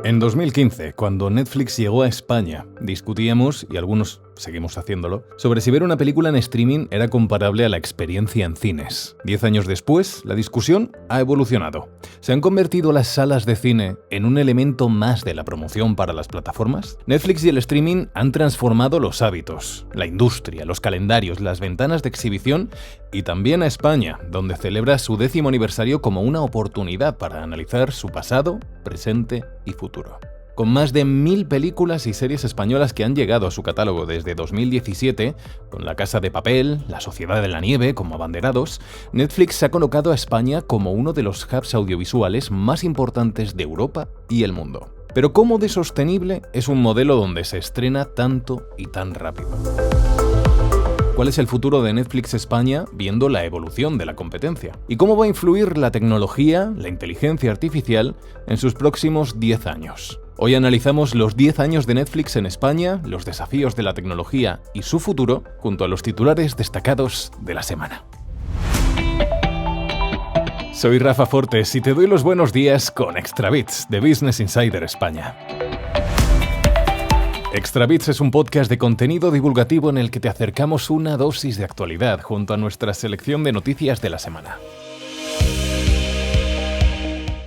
En 2015, cuando Netflix llegó a España, discutíamos, y algunos seguimos haciéndolo, sobre si ver una película en streaming era comparable a la experiencia en cines. 10 años después, la discusión ha evolucionado. ¿Se han convertido las salas de cine en un elemento más de la promoción para las plataformas? Netflix y el streaming han transformado los hábitos, la industria, los calendarios, las ventanas de exhibición y también a España, donde celebra su 10º aniversario como una oportunidad para analizar su pasado, presente y futuro. Con más de 1000 películas y series españolas que han llegado a su catálogo desde 2017, con La Casa de Papel, La Sociedad de la Nieve como abanderados, Netflix ha colocado a España como uno de los hubs audiovisuales más importantes de Europa y el mundo. Pero ¿cómo de sostenible es un modelo donde se estrena tanto y tan rápido? ¿Cuál es el futuro de Netflix España viendo la evolución de la competencia? ¿Y cómo va a influir la tecnología, la inteligencia artificial, en sus próximos 10 años? Hoy analizamos los 10 años de Netflix en España, los desafíos de la tecnología y su futuro, junto a los titulares destacados de la semana. Soy Rafa Fortes y te doy los buenos días con Extra Bits de Business Insider España. Extra Bits es un podcast de contenido divulgativo en el que te acercamos una dosis de actualidad junto a nuestra selección de noticias de la semana.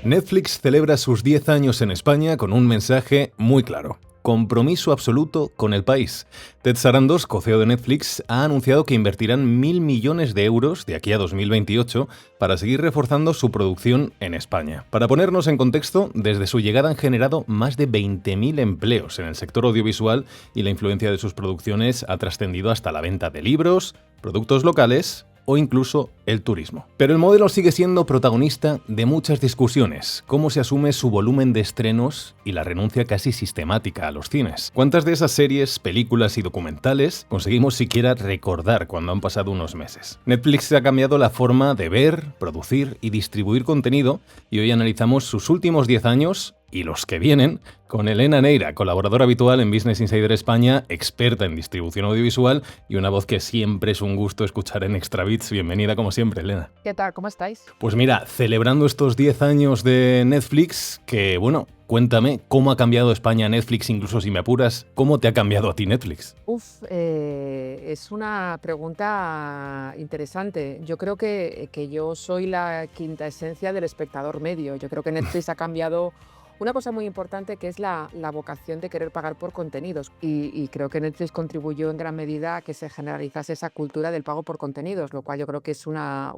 Netflix celebra sus 10 años en España con un mensaje muy claro: compromiso absoluto con el país. Ted Sarandos, co-CEO de Netflix, ha anunciado que invertirán 1.000 millones de euros de aquí a 2028 para seguir reforzando su producción en España. Para ponernos en contexto, desde su llegada han generado más de 20.000 empleos en el sector audiovisual y la influencia de sus producciones ha trascendido hasta la venta de libros, productos locales o incluso el turismo. Pero el modelo sigue siendo protagonista de muchas discusiones: cómo se asume su volumen de estrenos y la renuncia casi sistemática a los cines. ¿Cuántas de esas series, películas y documentales conseguimos siquiera recordar cuando han pasado unos meses? Netflix ha cambiado la forma de ver, producir y distribuir contenido y hoy analizamos sus últimos 10 años y los que vienen con Elena Neira, colaboradora habitual en Business Insider España, experta en distribución audiovisual y una voz que siempre es un gusto escuchar en Extra Bits. Bienvenida como siempre, Elena. ¿Qué tal? ¿Cómo estáis? Pues mira, celebrando estos 10 años de Netflix, que bueno, cuéntame cómo ha cambiado España Netflix, incluso si me apuras, ¿cómo te ha cambiado a ti Netflix? Es una pregunta interesante. Yo creo que yo soy la quinta esencia del espectador medio. Yo creo que Netflix ha cambiado una cosa muy importante, que es la vocación de querer pagar por contenidos. Y creo que Netflix contribuyó en gran medida a que se generalizase esa cultura del pago por contenidos, lo cual yo creo que es una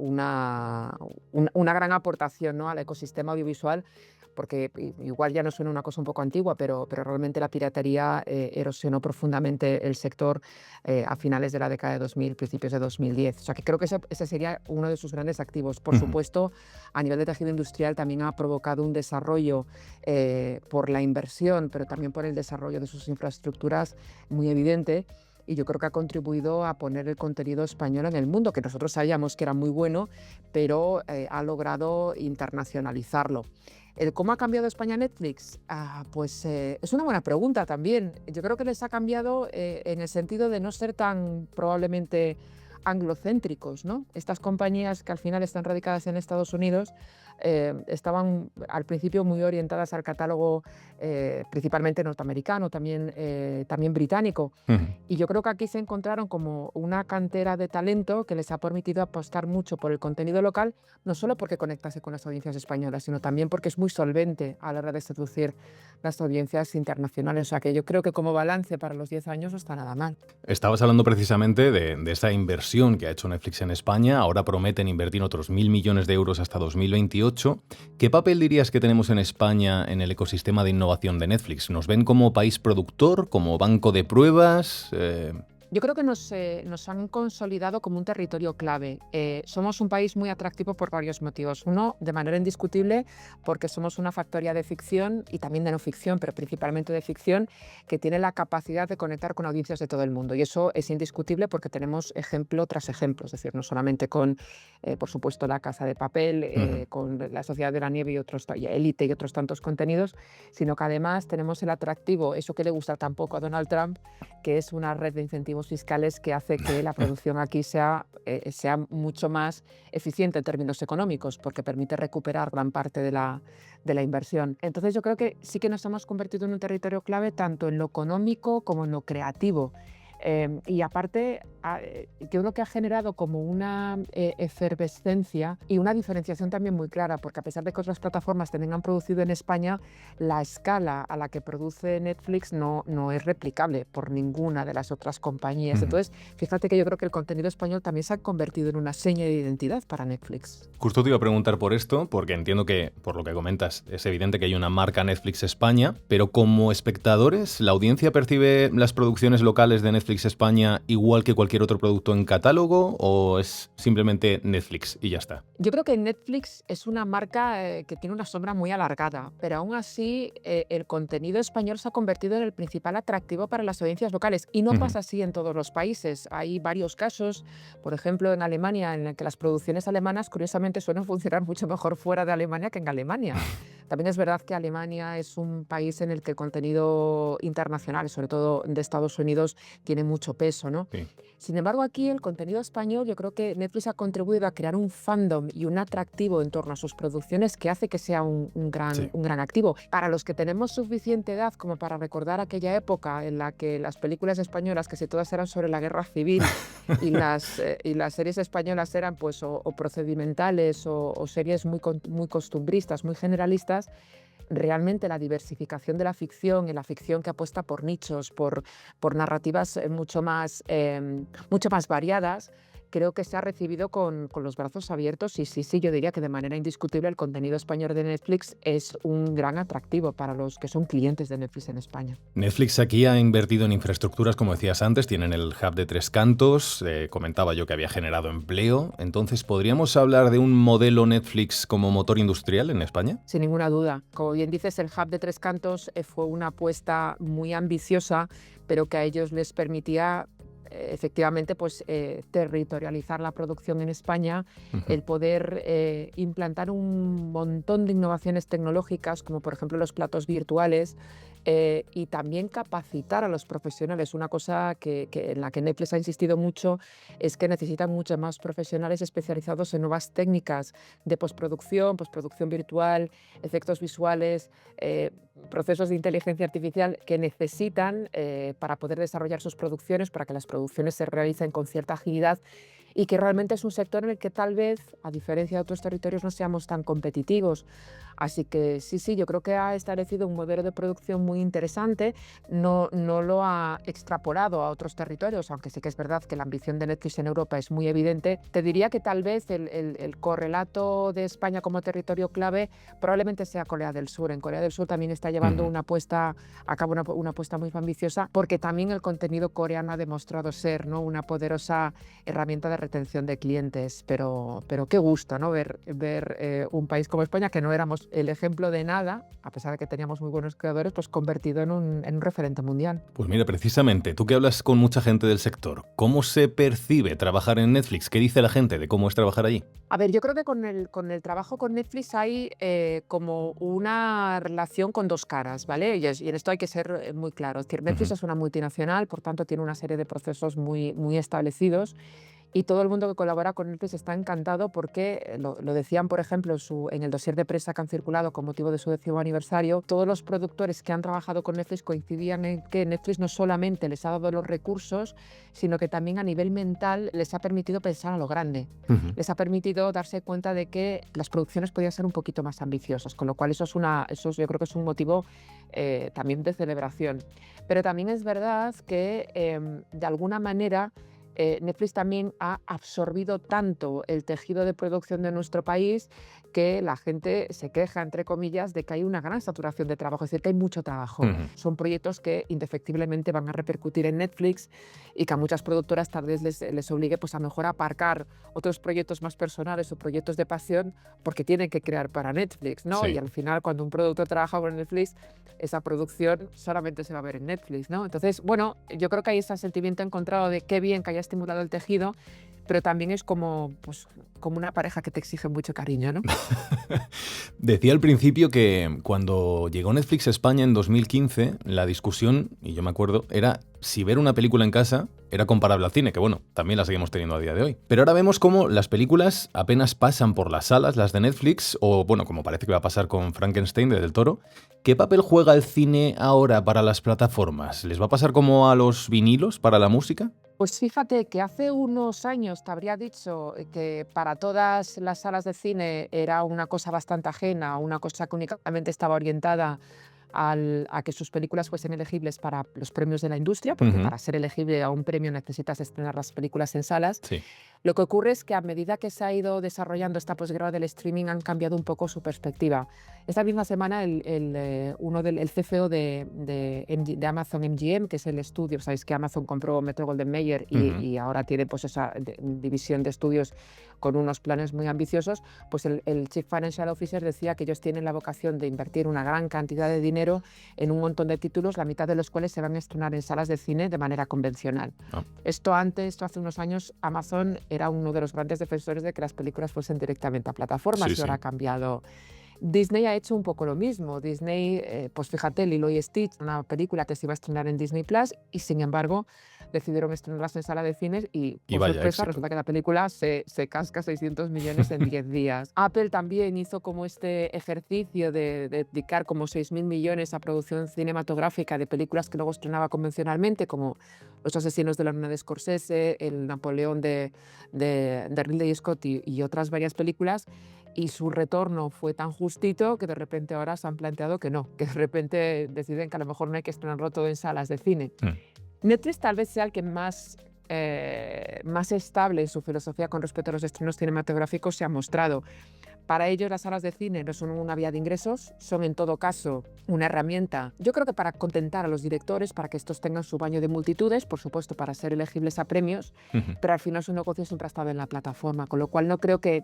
gran aportación, ¿no?, al ecosistema audiovisual, porque igual ya no suena una cosa un poco antigua, pero realmente la piratería erosionó profundamente el sector a finales de la década de 2000, principios de 2010. O sea que creo que ese sería uno de sus grandes activos. Por supuesto, a nivel de tejido industrial también ha provocado un desarrollo por la inversión, pero también por el desarrollo de sus infraestructuras muy evidente. Y yo creo que ha contribuido a poner el contenido español en el mundo, que nosotros sabíamos que era muy bueno, pero ha logrado internacionalizarlo. ¿Cómo ha cambiado España Netflix? Es una buena pregunta también. Yo creo que les ha cambiado en el sentido de no ser tan probablemente anglocéntricos, ¿no? Estas compañías que al final están radicadas en Estados Unidos estaban al principio muy orientadas al catálogo principalmente norteamericano, también británico. Y yo creo que aquí se encontraron como una cantera de talento que les ha permitido apostar mucho por el contenido local, no solo porque conectase con las audiencias españolas, sino también porque es muy solvente a la hora de seducir las audiencias internacionales. O sea que yo creo que como balance para los 10 años no está nada mal. Estabas hablando precisamente de esa inversión que ha hecho Netflix en España. Ahora prometen invertir otros 1.000 millones de euros hasta 2028. ¿Qué papel dirías que tenemos en España en el ecosistema de innovación de Netflix? ¿Nos ven como país productor, como banco de pruebas? Yo creo que nos han consolidado como un territorio clave. Somos un país muy atractivo por varios motivos. Uno, de manera indiscutible, porque somos una factoría de ficción y también de no ficción, pero principalmente de ficción, que tiene la capacidad de conectar con audiencias de todo el mundo. Y eso es indiscutible porque tenemos ejemplo tras ejemplo. Es decir, no solamente con, por supuesto, La Casa de Papel, con La Sociedad de la Nieve y Élite y otros tantos contenidos, sino que además tenemos el atractivo, eso que le gusta tampoco a Donald Trump, que es una red de incentivos mecanismos fiscales que hace que la producción aquí sea mucho más eficiente en términos económicos, porque permite recuperar gran parte de la inversión. Entonces yo creo que sí que nos hemos convertido en un territorio clave tanto en lo económico como en lo creativo. Y aparte, yo creo que ha generado como una efervescencia y una diferenciación también muy clara, porque a pesar de que otras plataformas también han producido en España, la escala a la que produce Netflix no es replicable por ninguna de las otras compañías. Entonces, fíjate que yo creo que el contenido español también se ha convertido en una seña de identidad para Netflix. Justo te iba a preguntar por esto, porque entiendo que, por lo que comentas, es evidente que hay una marca Netflix España, pero como espectadores, ¿la audiencia percibe las producciones locales de Netflix España igual que cualquier otro producto en catálogo o es simplemente Netflix y ya está? Yo creo que Netflix es una marca que tiene una sombra muy alargada, pero aún así el contenido español se ha convertido en el principal atractivo para las audiencias locales y no pasa así en todos los países. Hay varios casos, por ejemplo en Alemania, en el que las producciones alemanas curiosamente suelen funcionar mucho mejor fuera de Alemania que en Alemania. También es verdad que Alemania es un país en el que el contenido internacional, sobre todo de Estados Unidos, tiene mucho peso, ¿no? Sí. Sin embargo, aquí el contenido español, yo creo que Netflix ha contribuido a crear un fandom y un atractivo en torno a sus producciones que hace que sea un gran activo. Para los que tenemos suficiente edad como para recordar aquella época en la que las películas españolas, que si todas eran sobre la guerra civil y las series españolas eran pues o procedimentales o series muy costumbristas, muy generalistas, realmente la diversificación de la ficción, en la ficción que apuesta por nichos, por narrativas mucho más variadas, creo que se ha recibido con los brazos abiertos y sí, yo diría que de manera indiscutible el contenido español de Netflix es un gran atractivo para los que son clientes de Netflix en España. Netflix aquí ha invertido en infraestructuras, como decías antes, tienen el hub de Tres Cantos, comentaba yo que había generado empleo, entonces ¿podríamos hablar de un modelo Netflix como motor industrial en España? Sin ninguna duda. Como bien dices, el hub de Tres Cantos fue una apuesta muy ambiciosa, pero que a ellos les permitía efectivamente pues, territorializar la producción en España, el poder implantar un montón de innovaciones tecnológicas, como por ejemplo los platos virtuales, y también capacitar a los profesionales. Una cosa en la que Netflix ha insistido mucho es que necesitan muchos más profesionales especializados en nuevas técnicas de postproducción virtual, efectos visuales, procesos de inteligencia artificial que necesitan para poder desarrollar sus producciones, para que las producciones se realicen con cierta agilidad y que realmente es un sector en el que tal vez, a diferencia de otros territorios, no seamos tan competitivos. Así que sí, yo creo que ha establecido un modelo de producción muy interesante, no lo ha extrapolado a otros territorios, aunque sí que es verdad que la ambición de Netflix en Europa es muy evidente. Te diría que tal vez el correlato de España como territorio clave probablemente sea Corea del Sur. En Corea del Sur también está llevando una apuesta a cabo una apuesta muy ambiciosa, porque también el contenido coreano ha demostrado ser, ¿no?, una poderosa herramienta de retención de clientes. Pero qué gusto, ¿no?, ver un país como España, que no éramos el ejemplo de nada, a pesar de que teníamos muy buenos creadores, pues convertido en un referente mundial. Pues mira, precisamente, tú que hablas con mucha gente del sector, ¿cómo se percibe trabajar en Netflix? ¿Qué dice la gente de cómo es trabajar allí? A ver, yo creo que con el trabajo con Netflix hay como una relación con dos caras, ¿vale? Y en esto hay que ser muy claro. Es decir, Netflix es una multinacional, por tanto tiene una serie de procesos muy establecidos. Y todo el mundo que colabora con Netflix está encantado porque, lo decían, por ejemplo, en el dossier de prensa que han circulado con motivo de su 10º aniversario, todos los productores que han trabajado con Netflix coincidían en que Netflix no solamente les ha dado los recursos, sino que también a nivel mental les ha permitido pensar a lo grande. Les ha permitido darse cuenta de que las producciones podían ser un poquito más ambiciosas, con lo cual eso yo creo que es un motivo también de celebración. Pero también es verdad que, de alguna manera, Netflix también ha absorbido tanto el tejido de producción de nuestro país que la gente se queja, entre comillas, de que hay una gran saturación de trabajo, es decir, que hay mucho trabajo. Son proyectos que indefectiblemente van a repercutir en Netflix y que a muchas productoras tal vez les obligue pues, a mejor aparcar otros proyectos más personales o proyectos de pasión porque tienen que crear para Netflix, ¿no? Sí. Y al final, cuando un productor trabaja con Netflix, esa producción solamente se va a ver en Netflix, ¿no? Entonces, bueno, yo creo que hay ese sentimiento encontrado de qué bien que haya estimulado el tejido, pero también es como una pareja que te exige mucho cariño, ¿no? Decía al principio que cuando llegó Netflix a España en 2015, la discusión, y yo me acuerdo, era si ver una película en casa era comparable al cine, que bueno, también la seguimos teniendo a día de hoy. Pero ahora vemos cómo las películas apenas pasan por las salas, las de Netflix, o bueno, como parece que va a pasar con Frankenstein de Del Toro. ¿Qué papel juega el cine ahora para las plataformas? ¿Les va a pasar como a los vinilos para la música? Pues fíjate que hace unos años te habría dicho que para todas las salas de cine era una cosa bastante ajena, una cosa que únicamente estaba orientada a que sus películas fuesen elegibles para los premios de la industria, porque Ujú. para ser elegible a un premio necesitas estrenar las películas en salas. Sí. Lo que ocurre es que a medida que se ha ido desarrollando esta posguerra del streaming han cambiado un poco su perspectiva. Esta misma semana el CFO de Amazon MGM, que es el estudio, sabéis que Amazon compró Metro Golden Mayer Ujú. y ahora tiene pues esa división de estudios con unos planes muy ambiciosos, pues el Chief Financial Officer decía que ellos tienen la vocación de invertir una gran cantidad de dinero en un montón de títulos, la mitad de los cuales se van a estrenar en salas de cine de manera convencional. Ah, Esto hace unos años, Amazon era uno de los grandes defensores de que las películas fuesen directamente a sí, plataformas y ahora sí. ha cambiado. Disney ha hecho un poco lo mismo. Disney, pues fíjate, Lilo y Stitch, una película que se iba a estrenar en Disney Plus y sin embargo decidieron estrenarlas en sala de cines y, Y por vaya sorpresa, éxito. resulta que la película se casca 600 millones en 10 días. Apple también hizo como este ejercicio de dedicar como 6.000 millones a producción cinematográfica de películas que luego estrenaba convencionalmente, como Los asesinos de la luna de Scorsese, El Napoleón de Ridley Scott y otras varias películas, y su retorno fue tan justito que de repente ahora se han planteado que no, que de repente deciden que a lo mejor no hay que estrenarlo todo en salas de cine. Mm. Netflix tal vez sea el que más estable en su filosofía con respecto a los estrenos cinematográficos se ha mostrado. Para ellos las salas de cine no son una vía de ingresos, son en todo caso una herramienta, yo creo que para contentar a los directores, para que estos tengan su baño de multitudes, por supuesto para ser elegibles a premios, Ujú. pero al final su negocio siempre ha estado en la plataforma, con lo cual no creo que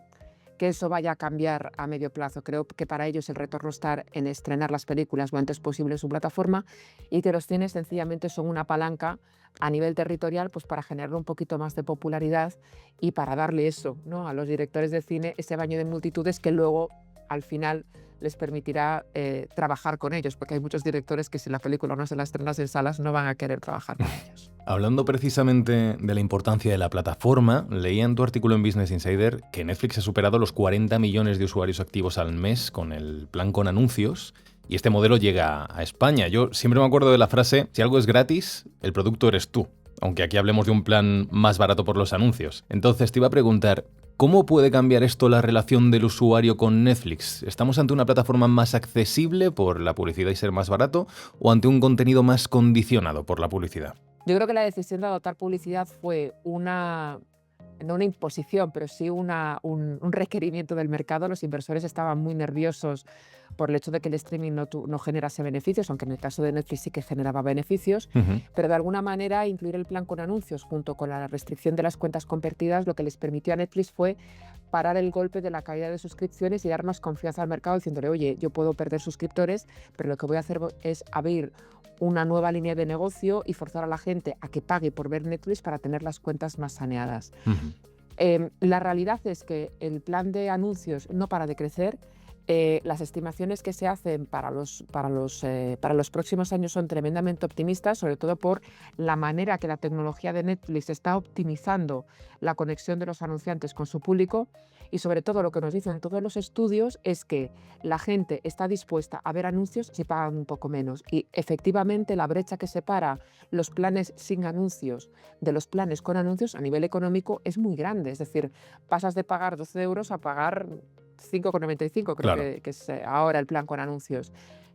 eso vaya a cambiar a medio plazo. Creo que para ellos el retorno está en estrenar las películas lo antes posible en su plataforma y que los cines sencillamente son una palanca a nivel territorial pues para generar un poquito más de popularidad y para darle eso, ¿no?, a los directores de cine, ese baño de multitudes que luego al final les permitirá trabajar con ellos, porque hay muchos directores que si la película no se la estrenas en salas no van a querer trabajar con ellos. Hablando precisamente de la importancia de la plataforma, leía en tu artículo en Business Insider que Netflix ha superado los 40 millones de usuarios activos al mes con el plan con anuncios y este modelo llega a España. Yo siempre me acuerdo de la frase, si algo es gratis, el producto eres tú, aunque aquí hablemos de un plan más barato por los anuncios. Entonces te iba a preguntar, ¿cómo puede cambiar esto la relación del usuario con Netflix? ¿Estamos ante una plataforma más accesible por la publicidad y ser más barato o ante un contenido más condicionado por la publicidad? Yo creo que la decisión de adoptar publicidad fue no una imposición, pero sí un requerimiento del mercado. Los inversores estaban muy nerviosos por el hecho de que el streaming no generase beneficios, aunque en el caso de Netflix sí que generaba beneficios, Ujú. pero de alguna manera incluir el plan con anuncios junto con la restricción de las cuentas compartidas, lo que les permitió a Netflix fue parar el golpe de la caída de suscripciones y dar más confianza al mercado diciéndole, oye, yo puedo perder suscriptores, pero lo que voy a hacer es abrir una nueva línea de negocio y forzar a la gente a que pague por ver Netflix para tener las cuentas más saneadas. Ujú. La realidad es que el plan de anuncios no para de crecer. Las estimaciones que se hacen para los próximos años son tremendamente optimistas, sobre todo por la manera que la tecnología de Netflix está optimizando la conexión de los anunciantes con su público y sobre todo lo que nos dicen todos los estudios es que la gente está dispuesta a ver anuncios si pagan un poco menos y efectivamente la brecha que separa los planes sin anuncios de los planes con anuncios a nivel económico es muy grande, es decir, pasas de pagar 12 euros a pagar 5,95, creo Claro. que es ahora el plan con anuncios.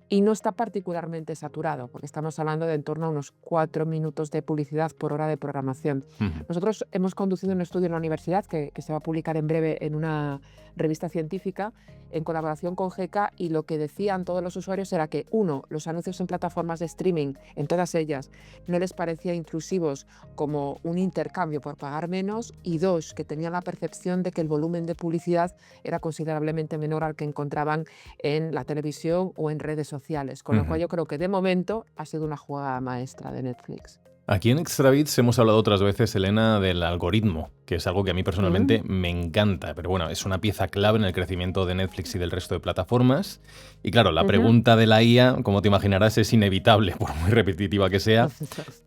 Y no está particularmente saturado, porque estamos hablando de en torno a unos 4 minutos de publicidad por hora de programación. Ujú. Nosotros hemos conducido un estudio en la universidad que se va a publicar en breve en una revista científica en colaboración con GK y lo que decían todos los usuarios era que, uno, los anuncios en plataformas de streaming, en todas ellas, no les parecía intrusivos como un intercambio por pagar menos y dos, que tenían la percepción de que el volumen de publicidad era considerablemente menor al que encontraban en la televisión o en redes sociales, con lo cual Ujú. yo creo que de momento ha sido una jugada maestra de Netflix. Aquí en Extra Bits hemos hablado otras veces, Elena, del algoritmo, que es algo que a mí personalmente Mm, me encanta, pero bueno, es una pieza clave en el crecimiento de Netflix y del resto de plataformas. Y claro, la ujú. pregunta de la IA, como te imaginarás, es inevitable, por muy repetitiva que sea.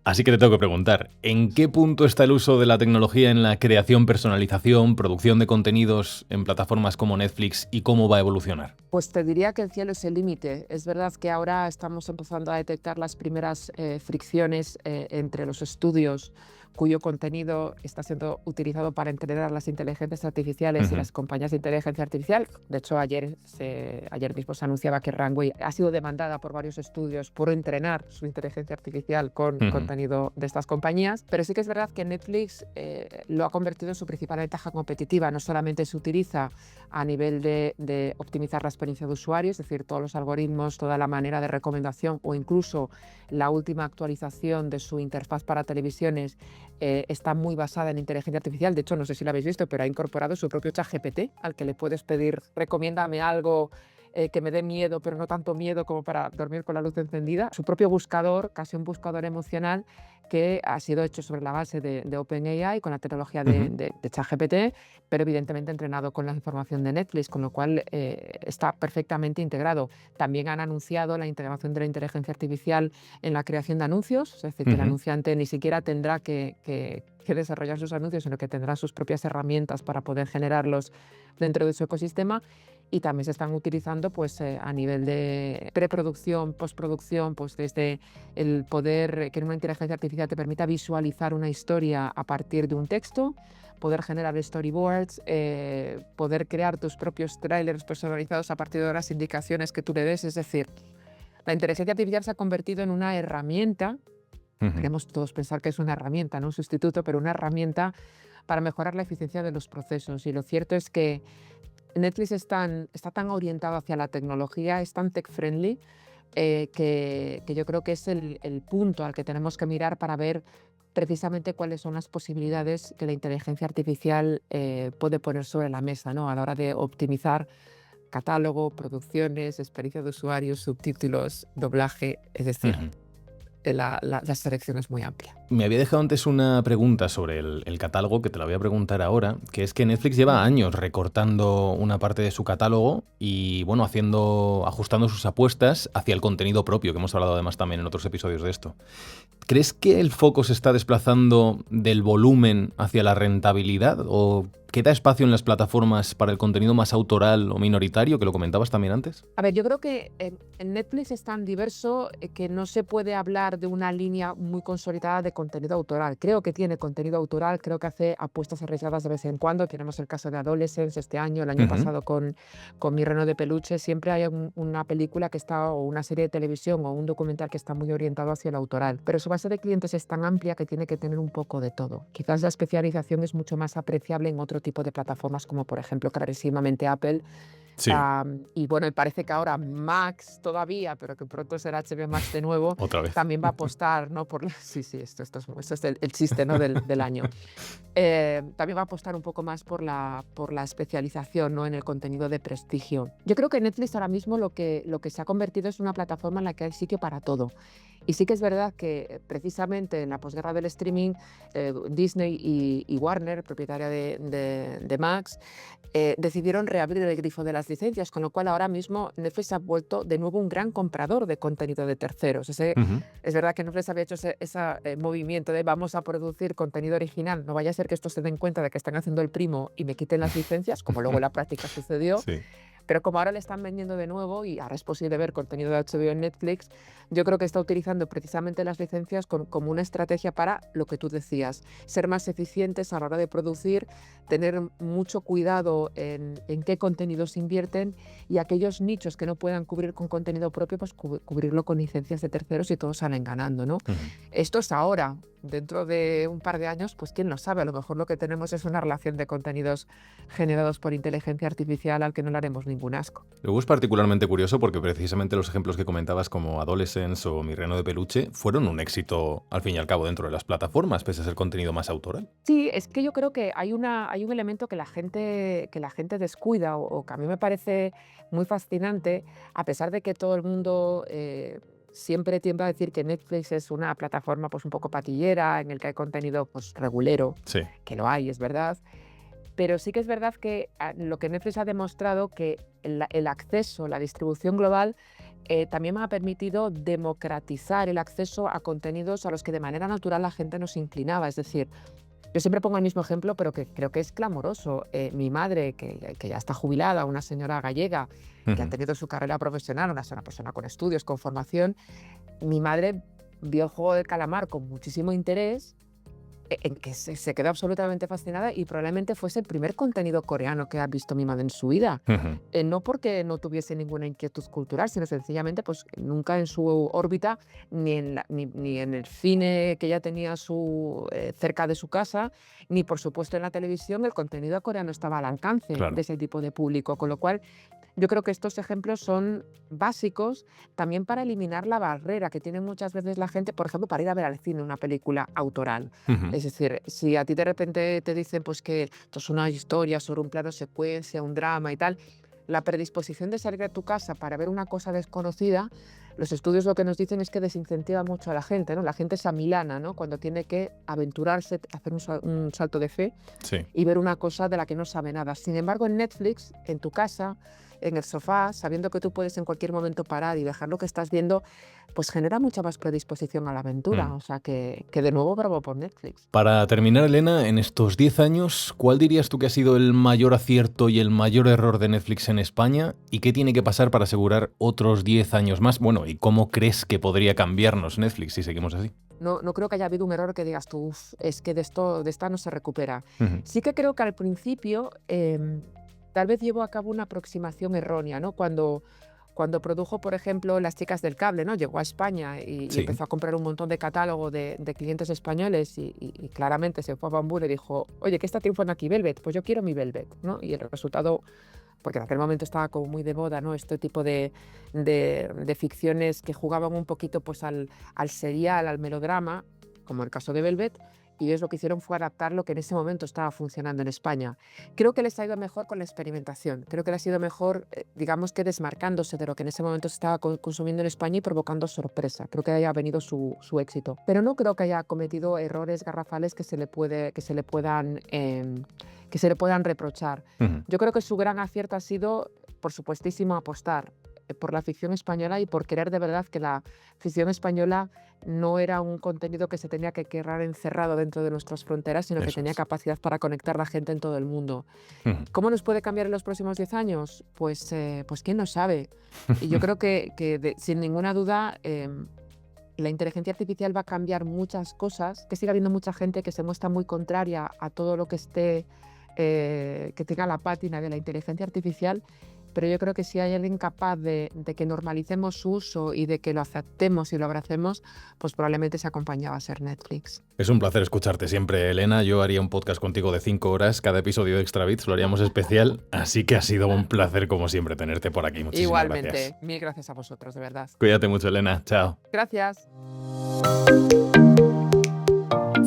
Así que te tengo que preguntar, ¿en qué punto está el uso de la tecnología en la creación, personalización, producción de contenidos en plataformas como Netflix y cómo va a evolucionar? Pues te diría que el cielo es el límite. Es verdad que ahora estamos empezando a detectar las primeras fricciones entre los estudios cuyo contenido está siendo utilizado para entrenar las inteligencias artificiales y Ujú, las compañías de inteligencia artificial. De hecho, ayer mismo se anunciaba que Runway ha sido demandada por varios estudios por entrenar su inteligencia artificial con ujú, contenido de estas compañías. Pero sí que es verdad que Netflix lo ha convertido en su principal ventaja competitiva. No solamente se utiliza a nivel de optimizar la experiencia de usuario, es decir, todos los algoritmos, toda la manera de recomendación o incluso la última actualización de su interfaz para televisiones está muy basada en inteligencia artificial. De hecho, no sé si lo habéis visto, pero ha incorporado su propio ChatGPT al que le puedes pedir, recomiéndame algo que me dé miedo, pero no tanto miedo como para dormir con la luz encendida. Su propio buscador, casi un buscador emocional, que ha sido hecho sobre la base de OpenAI con la tecnología ujú. de ChatGPT, pero evidentemente entrenado con la información de Netflix, con lo cual está perfectamente integrado. También han anunciado la integración de la inteligencia artificial en la creación de anuncios, es decir, que el Ujú, anunciante ni siquiera tendrá que desarrollar sus anuncios, sino que tendrá sus propias herramientas para poder generarlos dentro de su ecosistema. Y también se están utilizando pues, a nivel de preproducción, postproducción, pues desde el poder que una inteligencia artificial te permita visualizar una historia a partir de un texto, poder generar storyboards, poder crear tus propios trailers personalizados a partir de las indicaciones que tú le des. Es decir, la inteligencia artificial se ha convertido en una herramienta. ujú. Queremos todos pensar que es una herramienta, no un sustituto, pero una herramienta para mejorar la eficiencia de los procesos. Y lo cierto es que Netflix está tan orientado hacia la tecnología, es tan tech-friendly, que yo creo que es el punto al que tenemos que mirar para ver precisamente cuáles son las posibilidades que la inteligencia artificial puede poner sobre la mesa, ¿no? A la hora de optimizar catálogo, producciones, experiencia de usuario, subtítulos, doblaje, es decir, Ujú. la selección es muy amplia. Me había dejado antes una pregunta sobre el catálogo, que te la voy a preguntar ahora, que es que Netflix lleva Ujú. años recortando una parte de su catálogo y, bueno, ajustando sus apuestas hacia el contenido propio, que hemos hablado además también en otros episodios de esto. ¿Crees que el foco se está desplazando del volumen hacia la rentabilidad o queda espacio en las plataformas para el contenido más autoral o minoritario, que lo comentabas también antes? A ver, yo creo que en Netflix es tan diverso que no se puede hablar de una línea muy consolidada de contenido autoral. Creo que tiene contenido autoral, creo que hace apuestas arriesgadas de vez en cuando. Tenemos el caso de Adolescence este año, el año Ujú, pasado con Mi Reno de Peluche. Siempre hay una película que está, o una serie de televisión, o un documental que está muy orientado hacia el autoral. Pero su base de clientes es tan amplia que tiene que tener un poco de todo. Quizás la especialización es mucho más apreciable en otro tipo de plataformas, como por ejemplo, clarísimamente Apple. sí, Y bueno, y parece que ahora Max todavía, pero que pronto será HBO Max de nuevo, otra vez. también va a apostar, ¿no? Sí, sí, esto es el chiste, ¿no? del año. También va a apostar un poco más por la especialización, ¿no? En el contenido de prestigio. Yo creo que Netflix ahora mismo lo que se ha convertido es una plataforma en la que hay sitio para todo. Y sí que es verdad que precisamente en la posguerra del streaming, Disney y Warner, propietaria de Max, decidieron reabrir el grifo de las licencias, con lo cual ahora mismo Netflix ha vuelto de nuevo un gran comprador de contenido de terceros. Ujú. Es verdad que Netflix había hecho ese movimiento de vamos a producir contenido original, no vaya a ser que estos se den cuenta de que están haciendo el primo y me quiten las licencias, como luego en la práctica sucedió. Sí. Pero como ahora le están vendiendo de nuevo y ahora es posible ver contenido de HBO en Netflix, yo creo que está utilizando precisamente las licencias como una estrategia para lo que tú decías, ser más eficientes a la hora de producir, tener mucho cuidado en qué contenidos invierten y aquellos nichos que no puedan cubrir con contenido propio, pues cubrirlo con licencias de terceros y todos salen ganando, ¿no? Ujú. Esto es ahora. Dentro de un par de años, pues quién lo sabe, a lo mejor lo que tenemos es una relación de contenidos generados por inteligencia artificial al que no le haremos ningún asco. Luego es particularmente curioso porque precisamente los ejemplos que comentabas como Adolescence o Mi Reno de Peluche fueron un éxito al fin y al cabo dentro de las plataformas, pese a ser contenido más autoral. Sí, es que yo creo que hay un elemento que la gente descuida o que a mí me parece muy fascinante, a pesar de que todo el mundo siempre tiendo a decir que Netflix es una plataforma pues un poco patillera, en el que hay contenido pues regulero, Sí. que lo hay, es verdad. Pero sí que es verdad que lo que Netflix ha demostrado que el acceso, la distribución global, también me ha permitido democratizar el acceso a contenidos a los que de manera natural la gente nos inclinaba. Es decir, yo siempre pongo el mismo ejemplo, pero que creo que es clamoroso. Mi madre, que ya está jubilada, una señora gallega, que ha tenido su carrera profesional, una persona con estudios, con formación, mi madre vio el juego del calamar con muchísimo interés, en que se quedó absolutamente fascinada y probablemente fuese el primer contenido coreano que ha visto mi madre en su vida. No porque no tuviese ninguna inquietud cultural, sino sencillamente pues nunca en su órbita, ni en el cine que ya tenía cerca de su casa, ni por supuesto en la televisión, el contenido coreano estaba al alcance de ese tipo de público. Con lo cual, yo creo que estos ejemplos son básicos también para eliminar la barrera que tiene muchas veces la gente, por ejemplo, para ir a ver al cine una película autoral. Es decir, si a ti de repente te dicen pues, que esto es una historia sobre un plano secuencia, un drama y tal, la predisposición de salir de tu casa para ver una cosa desconocida, los estudios lo que nos dicen es que desincentiva mucho a la gente, ¿no? La gente se amilana, ¿no? Cuando tiene que aventurarse, hacer un salto de fe y ver una cosa de la que no sabe nada. Sin embargo, en Netflix, en tu casa, en el sofá, sabiendo que tú puedes en cualquier momento parar y dejar lo que estás viendo, pues genera mucha más predisposición a la aventura. O sea que de nuevo, bravo por Netflix. Para terminar, Elena, en estos 10 años, ¿cuál dirías tú que ha sido el mayor acierto y el mayor error de Netflix en España? ¿Y qué tiene que pasar para asegurar otros 10 años más? Bueno, ¿y cómo crees que podría cambiarnos Netflix si seguimos así? No creo que haya habido un error que digas tú, es que de esta no se recupera. Sí que creo que al principio tal vez llevó a cabo una aproximación errónea, ¿no? Cuando produjo, por ejemplo, Las chicas del cable, ¿no? Llegó a España y empezó a comprar un montón de catálogo de clientes españoles y claramente se fue a Bambú y dijo, oye, ¿qué está triunfando aquí Velvet? Pues yo quiero mi Velvet, ¿no? Y el resultado, porque en aquel momento estaba como muy de moda, ¿no? Este tipo de ficciones que jugaban un poquito pues al serial, al melodrama, como el caso de Velvet, y ellos lo que hicieron fue adaptar lo que en ese momento estaba funcionando en España. Creo que les ha ido mejor con la experimentación, creo que les ha ido mejor, digamos que desmarcándose de lo que en ese momento se estaba consumiendo en España y provocando sorpresa. Creo que haya venido su éxito. Pero no creo que haya cometido errores garrafales que se le puedan reprochar. Yo creo que su gran acierto ha sido, por supuestísimo, apostar por la ficción española y por querer de verdad que la ficción española no era un contenido que se tenía que quedar encerrado dentro de nuestras fronteras, sino que tenía capacidad para conectar a la gente en todo el mundo. ¿Cómo nos puede cambiar en los próximos 10 años? Pues quién no sabe. Y yo creo que sin ninguna duda la inteligencia artificial va a cambiar muchas cosas, que sigue habiendo mucha gente que se muestra muy contraria a todo lo que esté, que tenga la pátina de la inteligencia artificial. Pero yo creo que si hay alguien capaz de que normalicemos su uso y de que lo aceptemos y lo abracemos, pues probablemente esa compañía va a ser Netflix. Es un placer escucharte siempre, Elena. Yo haría un podcast contigo de 5 horas. Cada episodio de Extra Bits lo haríamos especial. Así que ha sido un placer, como siempre, tenerte por aquí. Muchísimas Igualmente. gracias. Mil gracias a vosotros, de verdad. Cuídate mucho, Elena. Chao. Gracias.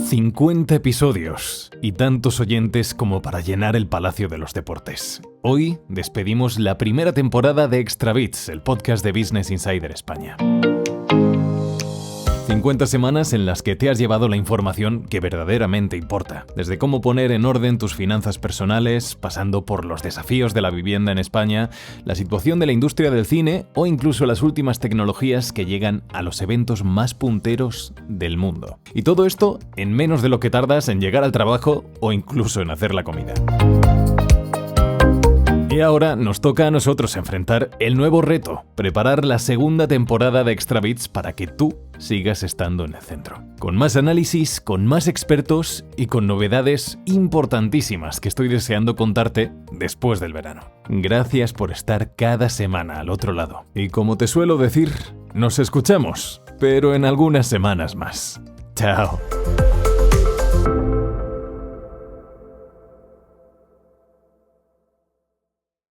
50 episodios y tantos oyentes como para llenar el Palacio de los Deportes. Hoy despedimos la primera temporada de Extra Bits, el podcast de Business Insider España. 50 semanas en las que te has llevado la información que verdaderamente importa. Desde cómo poner en orden tus finanzas personales, pasando por los desafíos de la vivienda en España, la situación de la industria del cine o incluso las últimas tecnologías que llegan a los eventos más punteros del mundo. Y todo esto en menos de lo que tardas en llegar al trabajo o incluso en hacer la comida. Y ahora nos toca a nosotros enfrentar el nuevo reto, preparar la segunda temporada de Extra Bits para que tú sigas estando en el centro. Con más análisis, con más expertos y con novedades importantísimas que estoy deseando contarte después del verano. Gracias por estar cada semana al otro lado. Y como te suelo decir, nos escuchamos, pero en algunas semanas más. Chao.